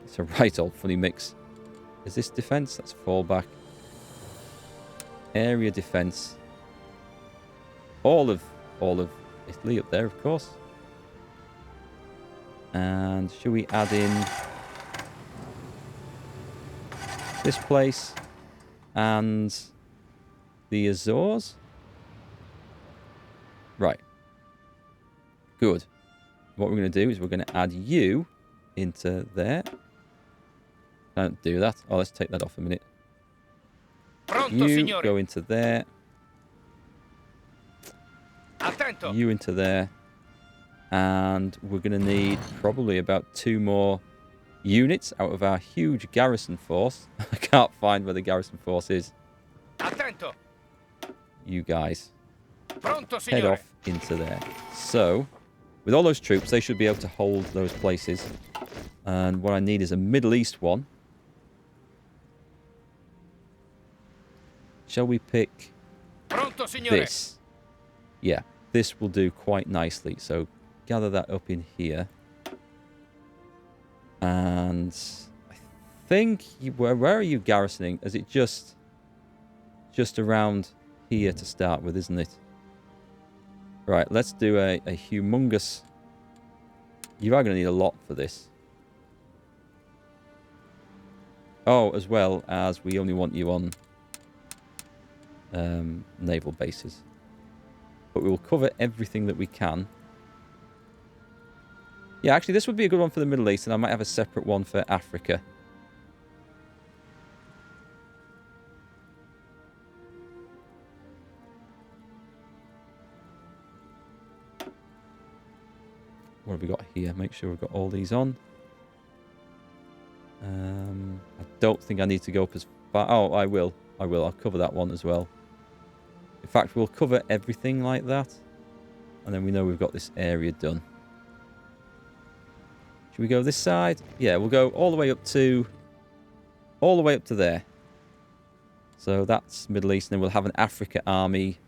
It's a right old funny mix. Is this defense? That's fallback. Area defense. All of Italy up there, of course. And should we add in this place and the Azores? Right. Good. What we're going to do is we're going to add you into there. Can't do that. Oh, let's take that off a minute. Pronto, You signore. go into there. Attento. You into there. And we're going to need probably about 2 more units out of our huge garrison force. I can't find where the garrison force is. Attento. You guys Pronto, head signore. off into there. So, with all those troops, they should be able to hold those places. And what I need is a Middle East one. Shall we pick Pronto, signore. this? Yeah, this will do quite nicely. So, gather that up in here. And I think... where are you garrisoning? Is it just around here to start with, isn't it? Right, let's do a humongous... You are going to need a lot for this. Oh, as well as we only want you on naval bases. But we will cover everything that we can. Yeah, actually, this would be a good one for the Middle East, and I might have a separate one for Africa. What have we got here? Make sure we've got all these on. I don't think I need to go up as far. Oh, I will. I'll cover that one as well. In fact, we'll cover everything like that. And then we know we've got this area done. Should we go this side? Yeah, we'll go all the way up to... all the way up to there. So that's Middle East. And then we'll have an Africa army.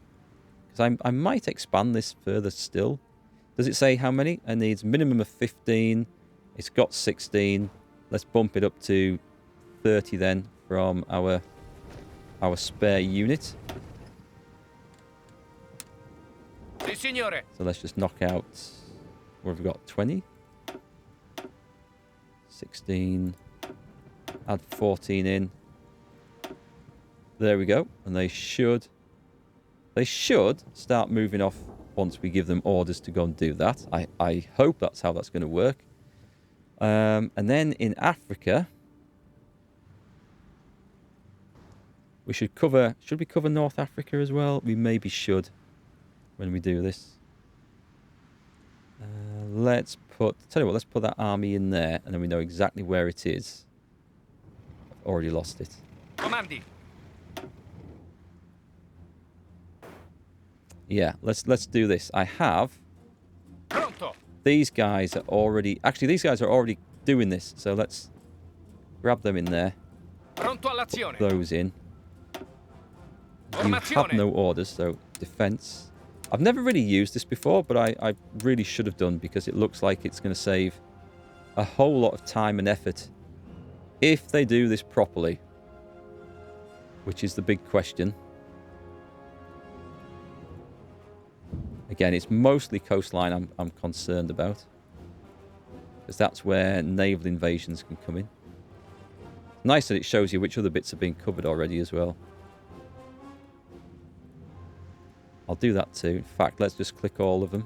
Because I might expand this further still. Does it say how many? It needs minimum of 15. It's got 16. Let's bump it up to 30 then from our spare unit. Si, signore. So let's just knock out... what have we got? 20? 16. Add 14 in. There we go. And they should start moving off once we give them orders to go and do that. I hope that's how that's going to work. And then in Africa, we should cover... should we cover North Africa as well? We maybe should when we do this. Let's put... tell you what, let's put that army in there, and then we know exactly where it is. I've already lost it. Comandi. Yeah, let's do this. I have... Pronto. these guys are already... actually, these guys are already doing this. So let's grab them in there. Pronto all'azione. Those in. You have Formazione. no orders, so defense. I've never really used this before, but I really should have done because it looks like it's going to save a whole lot of time and effort if they do this properly, which is the big question. Again, it's mostly coastline I'm concerned about, because that's where naval invasions can come in. Nice that it shows you which other bits are being covered already as well. I'll do that too. In fact, let's just click all of them.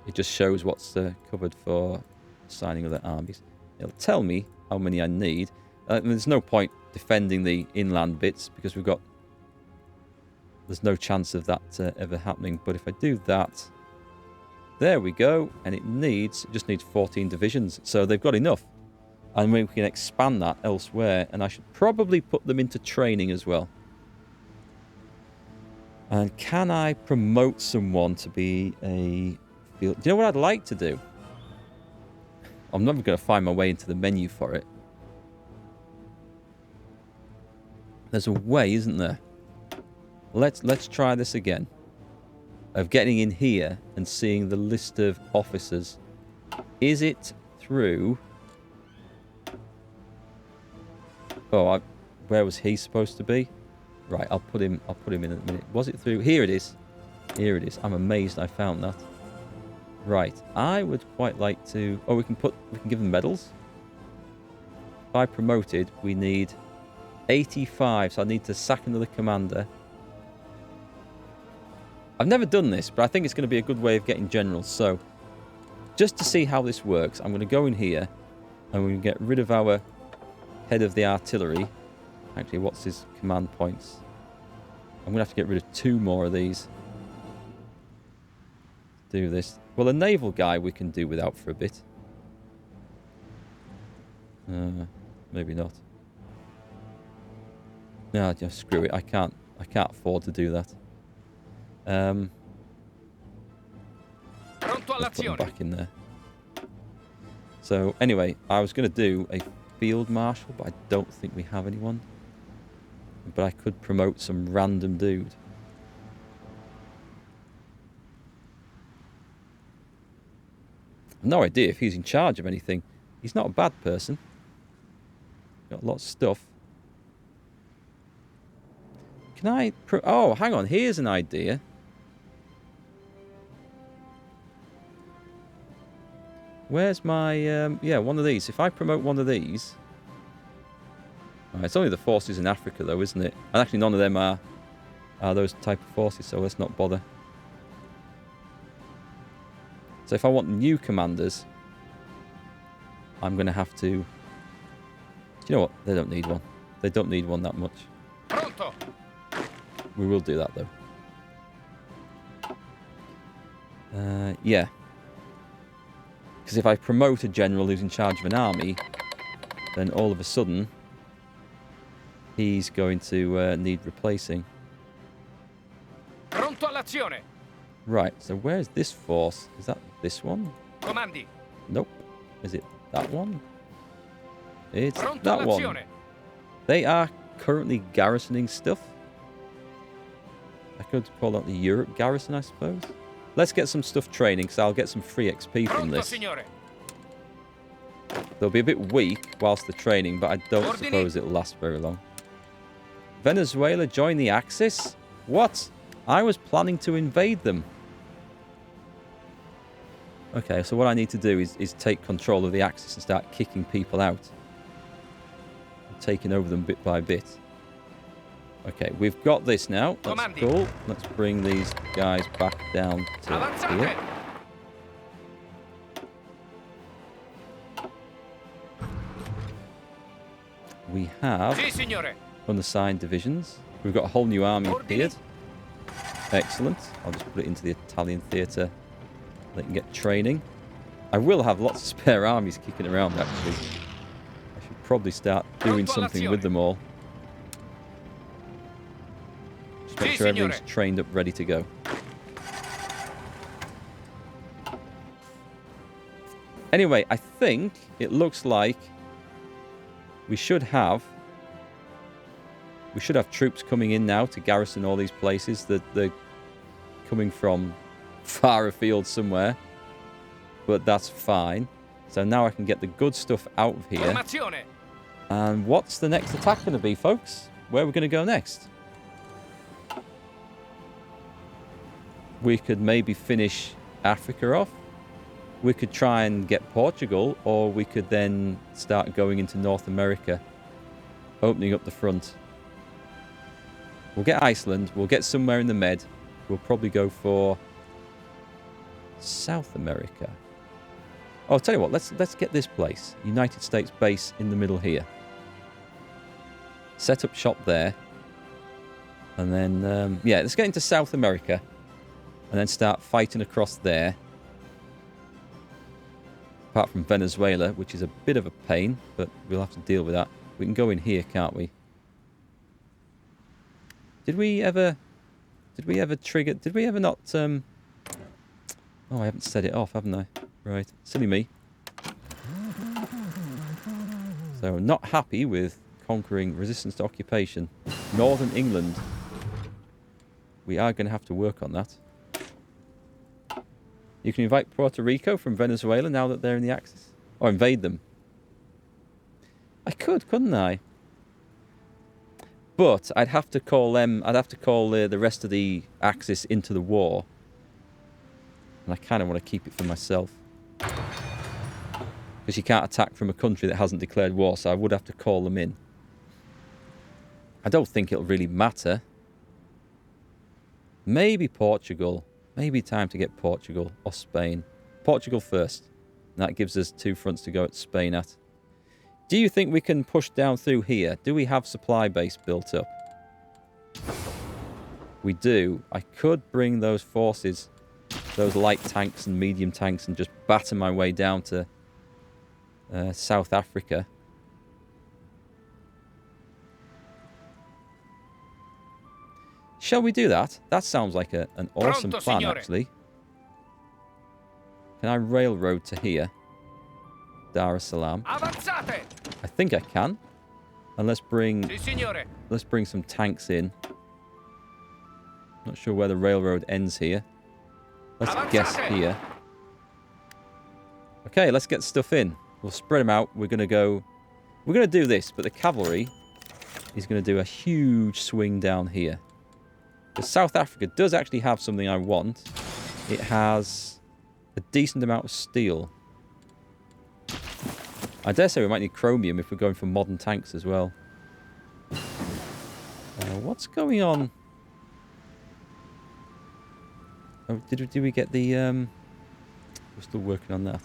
It just shows what's covered for signing of their armies. It'll tell me how many I need. There's no point defending the inland bits because there's no chance of that ever happening. But if I do that, there we go. And it just needs 14 divisions. So they've got enough. And we can expand that elsewhere. And I should probably put them into training as well. And can I promote someone to be a field? Do you know what I'd like to do? I'm never going to find my way into the menu for it. There's a way, isn't there? Let's try this again. of getting in here and seeing the list of officers. Is it through... Oh, where was he supposed to be? Right, I'll put him in a minute. Was it through... Here it is. Here it is. I'm amazed I found that. Right, I would quite like to... Oh, we can give them medals. If I promoted, we need 85, so I need to sack another commander. I've never done this, but I think it's going to be a good way of getting generals. So, just to see how this works, I'm going to go in here and we're going to get rid of our head of the artillery. Actually, what's his command points? I'm going to have to get rid of 2 more of these. Do this. Well, a naval guy we can do without for a bit. Maybe not. No, just screw it. I can't afford to do that. Let's put them back in there. So anyway, I was going to do a field marshal, but I don't think we have anyone. But I could promote some random dude. No idea if he's in charge of anything. He's not a bad person. Got lots of stuff. Can I... Oh, hang on. Here's an idea. Where's my... yeah, one of these. If I promote one of these... Oh, it's only the forces in Africa, though, isn't it? And actually, none of them are those type of forces, so let's not bother. So if I want new commanders, I'm going to have to... Do you know what? They don't need one. They don't need one that much. Pronto. We will do that, though. Yeah. Because if I promote a general who's in charge of an army, then all of a sudden, he's going to need replacing. Pronto all'azione. Right, so where's this force? Is that this one? Comandi. Nope. Is it that one? It's Pronto that one. all'azione. They are currently garrisoning stuff. I could call that the Europe garrison, I suppose. Let's get some stuff training, because I'll get some free XP from Pronto, this. signore. They'll be a bit weak whilst they're training, but I don't suppose it'll last very long. Venezuela join the Axis? What? I was planning to invade them. Okay, so what I need to do is take control of the Axis and start kicking people out. Taking over them bit by bit. Okay, we've got this now. That's Comandi. cool. Let's bring these guys back down to Avanzate. here. We have Sì, signore. unassigned divisions. We've got a whole new army Ordini. appeared. Excellent. I'll just put it into the Italian theatre. They can get training. I will have lots of spare armies kicking around, actually. I should probably start doing something with them all. Just make sure everything's trained up, ready to go. Anyway, I think it looks like we should have troops coming in now to garrison all these places. They're coming from far afield somewhere, but that's fine. So now I can get the good stuff out of here. Formazione. And what's the next attack going to be, folks? Where are we going to go next? We could maybe finish Africa off. We could try and get Portugal, or we could then start going into North America, opening up the front. We'll get Iceland. We'll get somewhere in the Med. We'll probably go for South America. Oh, I'll tell you what. Let's get this place. United States base in the middle here. Set up shop there. And then, yeah, let's get into South America. And then start fighting across there. Apart from Venezuela, which is a bit of a pain, but we'll have to deal with that. We can go in here, can't we? Did we ever trigger... Did we ever not... Oh, I haven't set it off, haven't I? Right. Silly me. So, not happy with conquering resistance to occupation. Northern England. We are going to have to work on that. You can invite Puerto Rico from Venezuela now that they're in the Axis. Or invade them. I could, couldn't I? But I'd have to call them... I'd have to call the rest of the Axis into the war. And I kind of want to keep it for myself. Because you can't attack from a country that hasn't declared war, so I would have to call them in. I don't think it'll really matter. Maybe Portugal. Maybe time to get Portugal or Spain. Portugal first. And that gives us 2 fronts to go at Spain at. Do you think we can push down through here? Do we have supply base built up? We do. I could bring those forces, those light tanks and medium tanks, and just batter my way down to South Africa. Shall we do that? That sounds like an awesome plan, actually. Can I railroad to here? Dar es Salaam. Avanzate! I think I can. And let's bring some tanks in. Not sure where the railroad ends here. Let's guess here. Okay, let's get stuff in. We'll spread them out. We're going to do this, but the cavalry is going to do a huge swing down here. Because South Africa does actually have something I want. It has a decent amount of steel. I dare say we might need chromium if we're going for modern tanks as well. What's going on? Oh, did we get the... We're still working on that.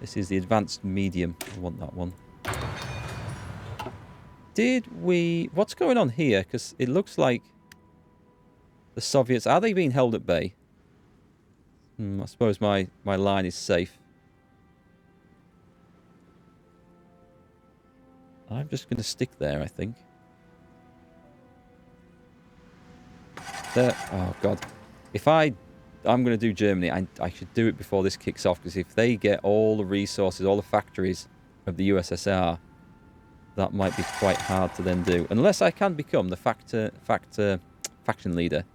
This is the advanced medium. I want that one. Did we... What's going on here? Because it looks like the Soviets... Are they being held at bay? I suppose my line is safe. I'm just going to stick there, I think. There. Oh, God. If I'm going to do Germany, I should do it before this kicks off, because if they get all the resources, all the factories of the USSR, that might be quite hard to then do. Unless I can become the faction leader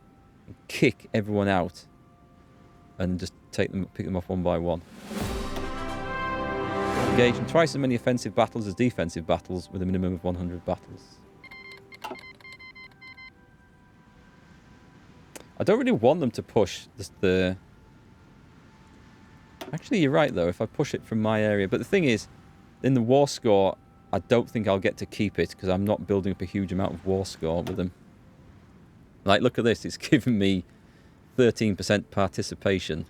and kick everyone out and just pick them off one by one. Engage in twice as many offensive battles as defensive battles with a minimum of 100 battles. I don't really want them to push the... Actually, you're right, though, if I push it from my area. But the thing is, in the war score, I don't think I'll get to keep it, because I'm not building up a huge amount of war score with them. Like, look at this. It's giving me 13% participation.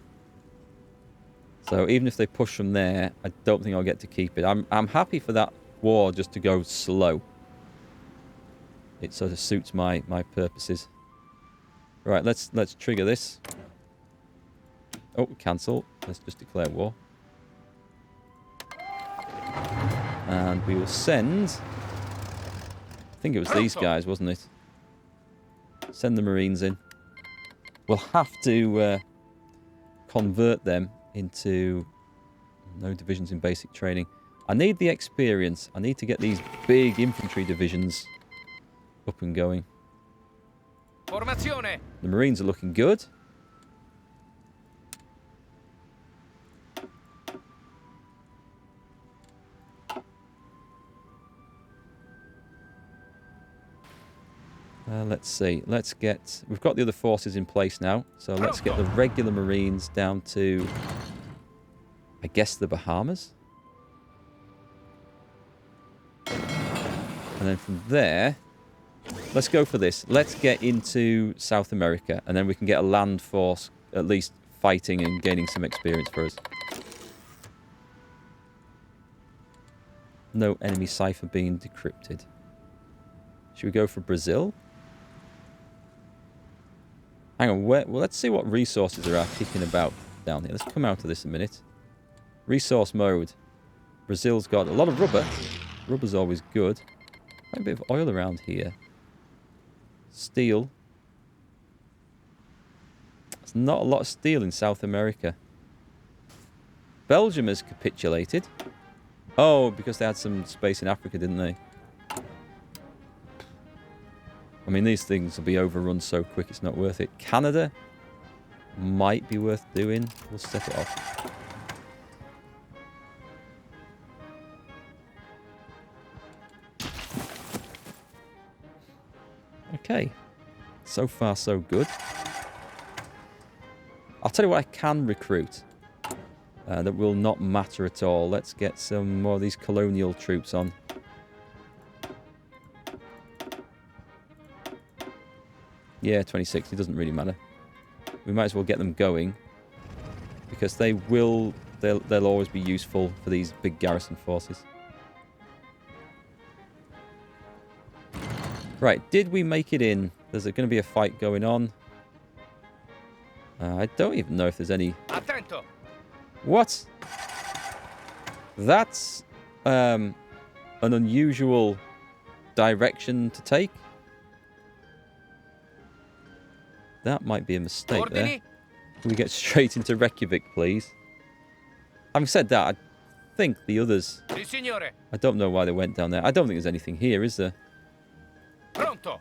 So even if they push from there, I don't think I'll get to keep it. I'm happy for that war just to go slow. It sort of suits my purposes. Right, let's trigger this. Oh, cancel. Let's just declare war. And we will send... I think it was these guys, wasn't it? Send the Marines in. We'll have to convert them into no divisions in basic training. I need the experience. I need to get these big infantry divisions up and going. Formazione. The Marines are looking good. Let's see. Let's get... We've got the other forces in place now. So let's get the regular Marines down to... I guess the Bahamas. And then from there... Let's go for this. Let's get into South America. And then we can get a land force at least fighting and gaining some experience for us. No enemy cipher being decrypted. Should we go for Brazil? Hang on, well, let's see what resources are kicking about down here. Let's come out of this a minute. Resource mode. Brazil's got a lot of rubber. Rubber's always good. Quite a bit of oil around here. Steel. There's not a lot of steel in South America. Belgium has capitulated. Oh, because they had some space in Africa, didn't they? I mean, these things will be overrun so quick, it's not worth it. Canada. might be worth doing. We'll set it off. Okay. So far, so good. I'll tell you what I can recruit. That will not matter at all. Let's get some more of these colonial troops on. Yeah, 26. It doesn't really matter. We might as well get them going. Because they will... They'll always be useful for these big garrison forces. Right, did we make it in? There's going to be a fight going on. I don't even know if there's any... Attento. What? That's an unusual direction to take. That might be a mistake there. Ordini. Can we get straight into Reykjavik, please? Having said that, I think the others... Sì, signore. I don't know why they went down there. I don't think there's anything here, is there? Pronto.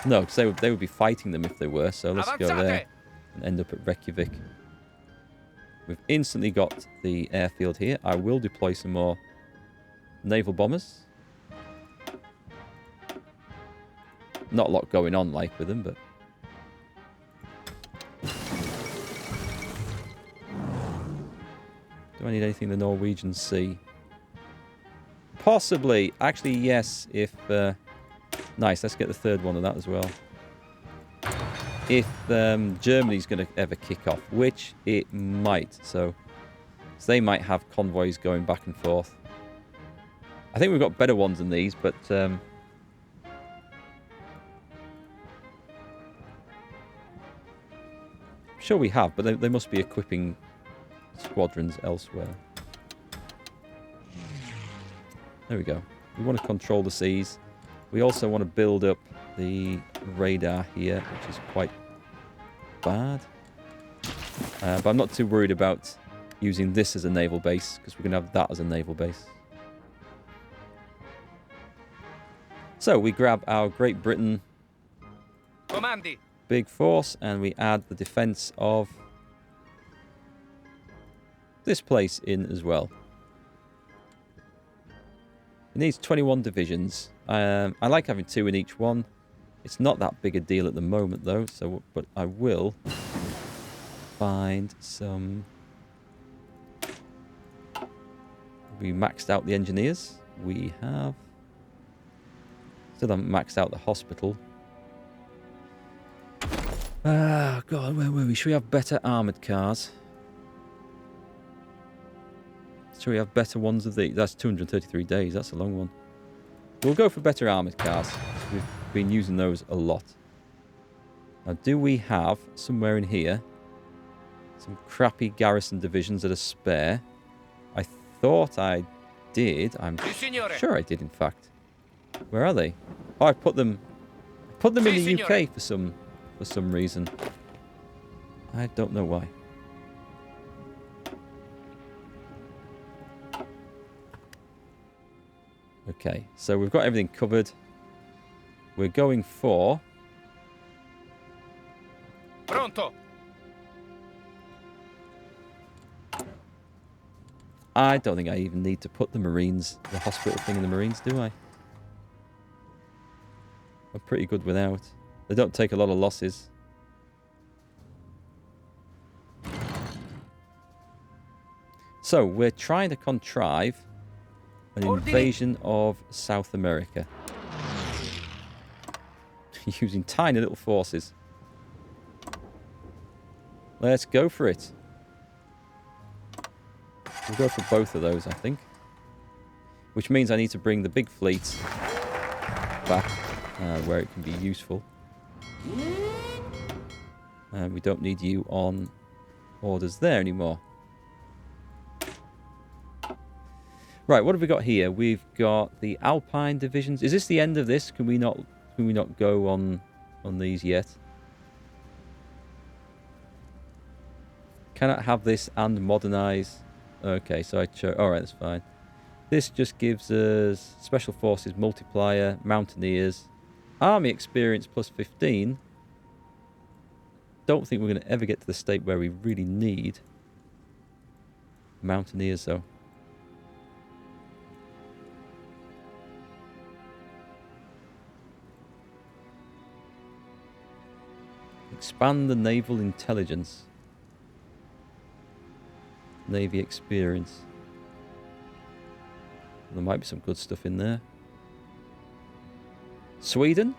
No, because they would be fighting them if they were. So let's go Avanzate. there and end up at Reykjavik. We've instantly got the airfield here. I will deploy some more naval bombers. Not a lot going on like with them, but... Do I need anything in the Norwegian Sea? Possibly. Actually, yes, if... Nice, let's get the third one of that as well. If Germany's going to ever kick off, which it might, so they might have convoys going back and forth. I think we've got better ones than these, but sure we have, but they must be equipping squadrons elsewhere. There we go. We want to control the seas. We also want to build up the radar here, which is quite bad. But I'm not too worried about using this as a naval base, because we're going to have that as a naval base. So we grab our Great Britain Comandi. big force, and we add the defense of this place in as well. It needs 21 divisions. I like having 2 in each one. It's not that big a deal at the moment, though. So, but I will find some... We maxed out the engineers. We have... Still haven't maxed out the hospital. Ah, God, where were we? Should we have better armoured cars? Should we have better ones of these? That's 233 days. That's a long one. We'll go for better armoured cars. We've been using those a lot. Now, do we have, somewhere in here, some crappy garrison divisions that are spare? I thought I did. I'm sure I did, in fact. Where are they? Oh, I put them in the UK for some reason. I don't know why. Okay, so we've got everything covered. We're going for... Pronto. I don't think I even need to put the Marines, the hospital thing in the Marines, do I? I'm pretty good without. They don't take a lot of losses. So, we're trying to contrive an invasion of South America. Using tiny little forces. Let's go for it. We'll go for both of those, I think. Which means I need to bring the big fleet back where it can be useful. And we don't need you on orders there anymore. Right, what have we got here? We've got the Alpine divisions. Is this the end of this? Can we not go on these yet? Cannot have this and modernize. Okay, so I chose... Alright, that's fine. This just gives us Special Forces, Multiplier, Mountaineers. Army experience plus 15. Don't think we're going to ever get to the state where we really need mountaineers, though. Expand the naval intelligence. Navy experience. There might be some good stuff in there. Sweden?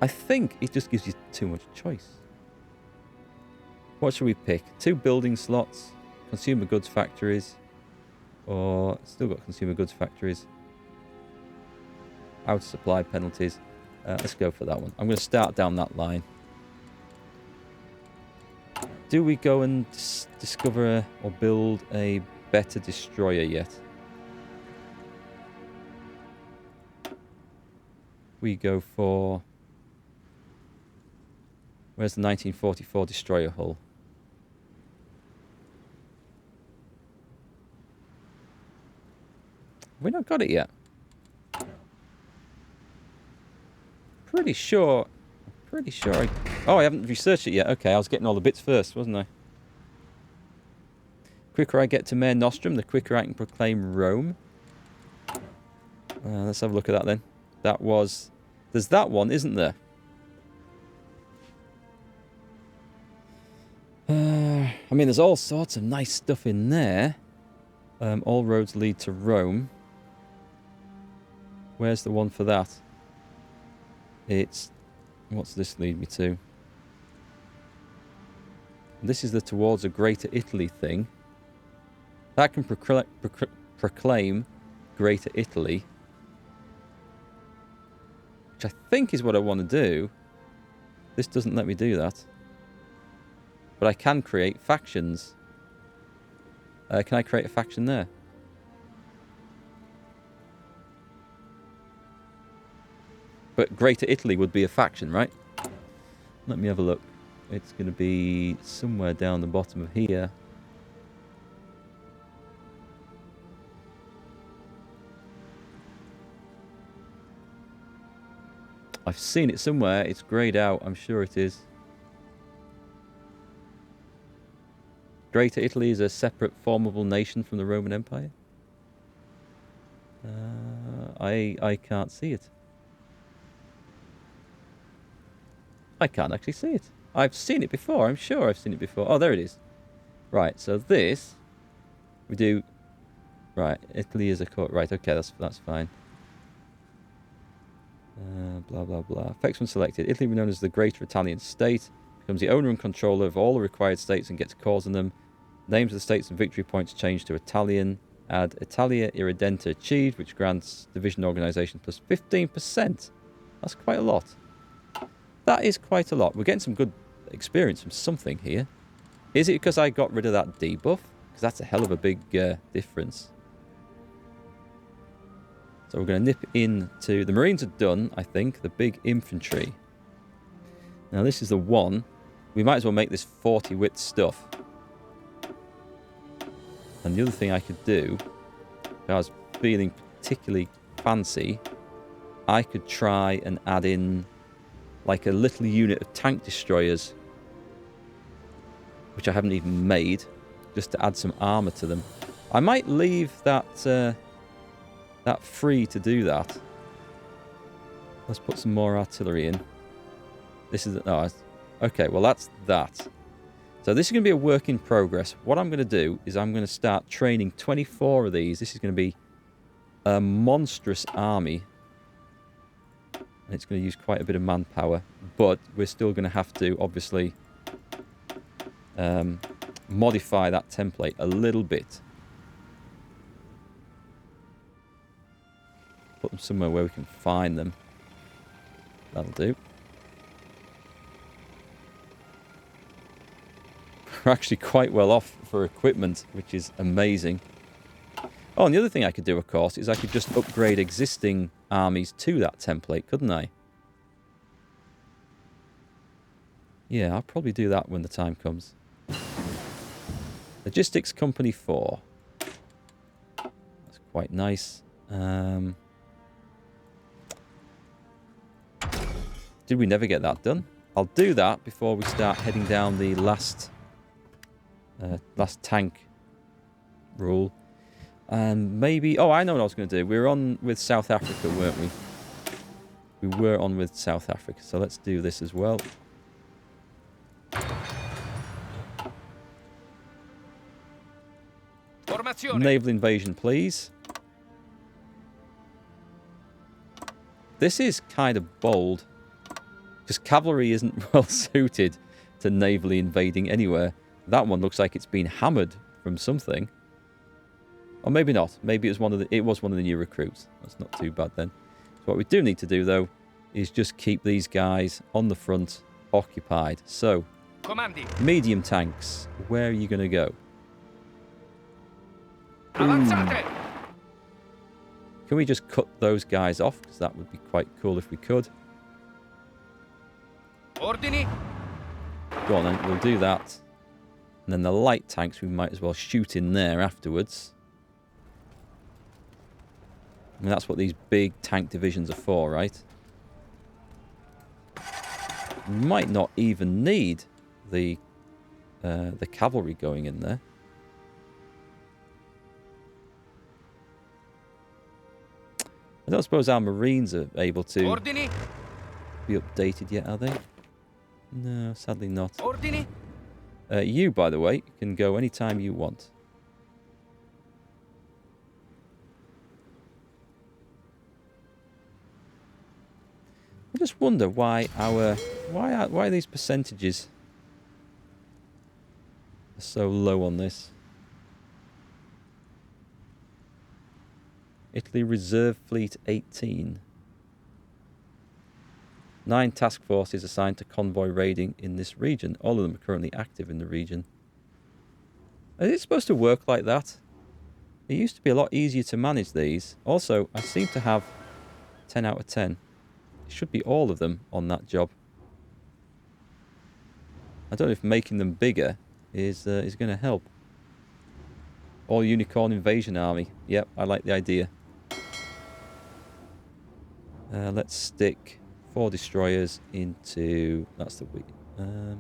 I think it just gives you too much choice. What should we pick? 2 building slots, consumer goods factories, or still got consumer goods factories. Out of supply penalties. Let's go for that one. I'm going to start down that line. Do we go and discover or build a better destroyer yet? We go for... Where's the 1944 destroyer hull? Have we not got it yet? Pretty sure I... Oh, I haven't researched it yet. Okay, I was getting all the bits first, wasn't I? Quicker I get to Mare Nostrum, the quicker I can proclaim Rome. Let's have a look at that then. That was... There's that one, isn't there? I mean, there's all sorts of nice stuff in there. All roads lead to Rome. Where's the one for that? It's... What's this lead me to? This is the towards a Greater Italy thing. That can proclaim Greater Italy. Which I think is what I want to do. This doesn't let me do that. But I can create factions. Can I create a faction there? But Greater Italy would be a faction, right? Let me have a look. It's going to be somewhere down the bottom of here. I've seen it somewhere. It's greyed out. I'm sure it is. Greater Italy is a separate formable nation from the Roman Empire? I can't see it. I can't actually see it. I've seen it before. I'm sure I've seen it before. Oh, there it is. Right, so this... We do... Right, Italy is a court. Right, okay, that's fine. Blah, blah, blah. Effects when selected. Italy, known as the Greater Italian State, becomes the owner and controller of all the required states and gets calls on them. Names of the states and victory points change to Italian. Add Italia Irredenta achieved, which grants division organisation plus 15%. That's quite a lot. That is quite a lot. We're getting some good experience from something here. Is it because I got rid of that debuff? Because that's a hell of a big difference. So we're going to nip into... The Marines are done, I think. The big infantry. Now this is the one. We might as well make this 40 wit stuff. And the other thing I could do, if I was feeling particularly fancy, I could try and add in like a little unit of tank destroyers, which I haven't even made, just to add some armor to them. I might leave that that free to do that. Let's put some more artillery in. This is... Oh, okay, well that's that. So this is going to be a work in progress. What I'm going to do is I'm going to start training 24 of these. This is going to be a monstrous army. And it's going to use quite a bit of manpower. But we're still going to have to, obviously, modify that template a little bit. Put them somewhere where we can find them. That'll do. We're actually quite well off for equipment, which is amazing. Oh, and the other thing I could do, of course, is I could just upgrade existing armies to that template, couldn't I? Yeah, I'll probably do that when the time comes. Logistics Company 4. quite nice. Did we never get that done? I'll do that before we start heading down the last tank rule. And maybe... Oh, I know what I was going to do. We were on with South Africa, weren't we? We were on with South Africa. So let's do this as well. Naval invasion, please. This is kind of bold. Because cavalry isn't well suited to navally invading anywhere. That one looks like it's been hammered from something. Or maybe not. Maybe it was one of the new recruits. That's not too bad then. So what we do need to do, though, is just keep these guys on the front occupied. So, medium tanks, where are you going to go? Can we just cut those guys off? Because that would be quite cool if we could. Ordini. Go on then, we'll do that. And then the light tanks, we might as well shoot in there afterwards. I mean, that's what these big tank divisions are for, right? We might not even need the cavalry going in there. I don't suppose our Marines are able to Ordini. be updated yet, are they? No, sadly not. Ordini. You, by the way, can go anytime you want. I just wonder why why these percentages are so low on this. Italy Reserve Fleet 18. 9 task forces assigned to convoy raiding in this region. All of them are currently active in the region. Is it supposed to work like that? It used to be a lot easier to manage these. Also, I seem to have 10 out of 10. It should be all of them on that job. I don't know if making them bigger is going to help. All Unicorn Invasion Army. Yep, I like the idea. Let's stick 4 destroyers into... That's the weak... okay,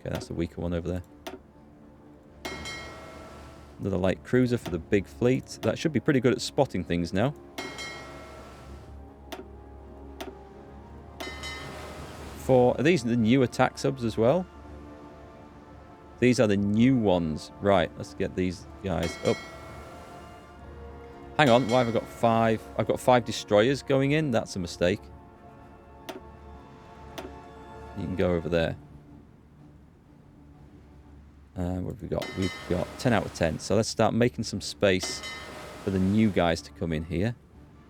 that's the weaker one over there. Another light cruiser for the big fleet. That should be pretty good at spotting things now. Are these the new attack subs as well? These are the new ones. Right, let's get these guys up. Hang on, why have I got 5? I've got 5 destroyers going in. That's a mistake. You can go over there. What have we got? We've got 10 out of 10. So let's start making some space for the new guys to come in here.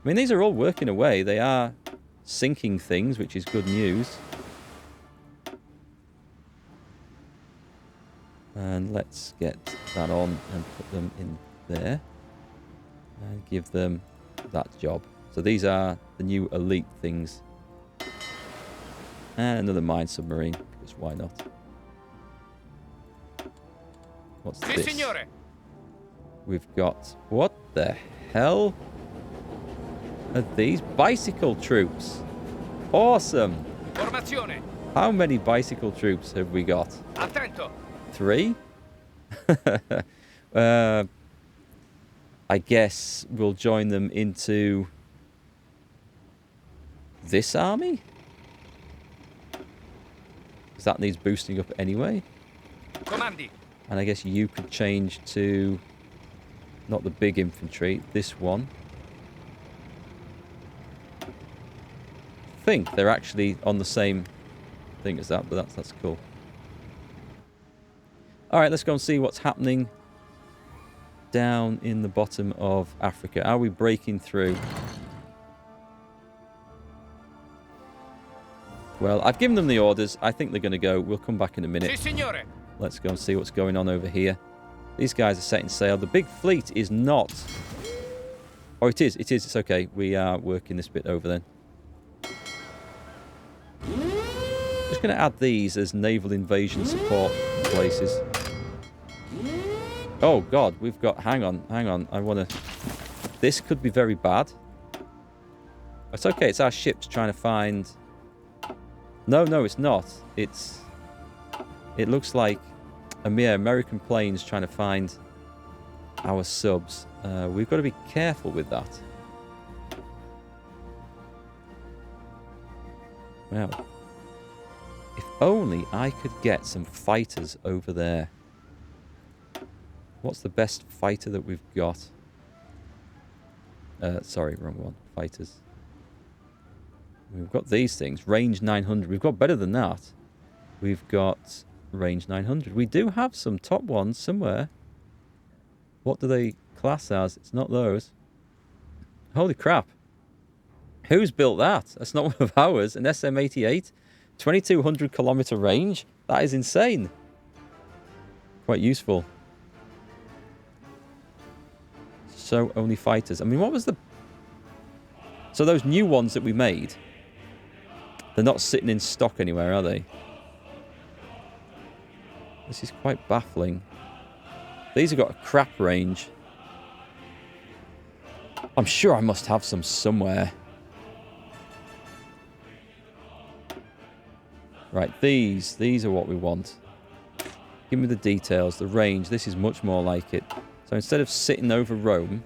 I mean, these are all working away. They are sinking things, which is good news. And let's get that on and put them in there. And give them that job. So these are the new elite things. And another mine submarine, because why not? What's this? Signore. We've got... What the hell are these? Bicycle troops. Awesome. Formazione. How many bicycle troops have we got? Attento. 3? I guess we'll join them into this army? Because that needs boosting up anyway. Comandi. And I guess you could change to not the big infantry, this one. I think they're actually on the same thing as that, but that's cool. Alright, let's go and see what's happening down in the bottom of Africa. Are we breaking through? Well, I've given them the orders. I think they're going to go. We'll come back in a minute. Si, signore. Let's go and see what's going on over here. These guys are setting sail. The big fleet is not... Oh, it is. It is. It's okay. We are working this bit over then. Just going to add these as naval invasion support places. Oh, God. We've got... Hang on. I want to... This could be very bad. It's okay. It's our ships trying to find... No, it's not. It looks like a mere American planes trying to find our subs. We've got to be careful with that. Well, if only I could get some fighters over there. What's the best fighter that we've got? Sorry, wrong one. Fighters. We've got these things. Range 900. We've got better than that. We've got range 900. We do have some top ones somewhere. What do they class as? It's not those. Holy crap. Who's built that? That's not one of ours. An SM-88. 2,200 kilometer range. That is insane. Quite useful. So, only fighters. I mean, what was the... So, those new ones that we made, they're not sitting in stock anywhere, are they? This is quite baffling. These have got a crap range. I'm sure I must have some somewhere. Right, these are what we want. Give me the details, the range. This is much more like it. So instead of sitting over Rome,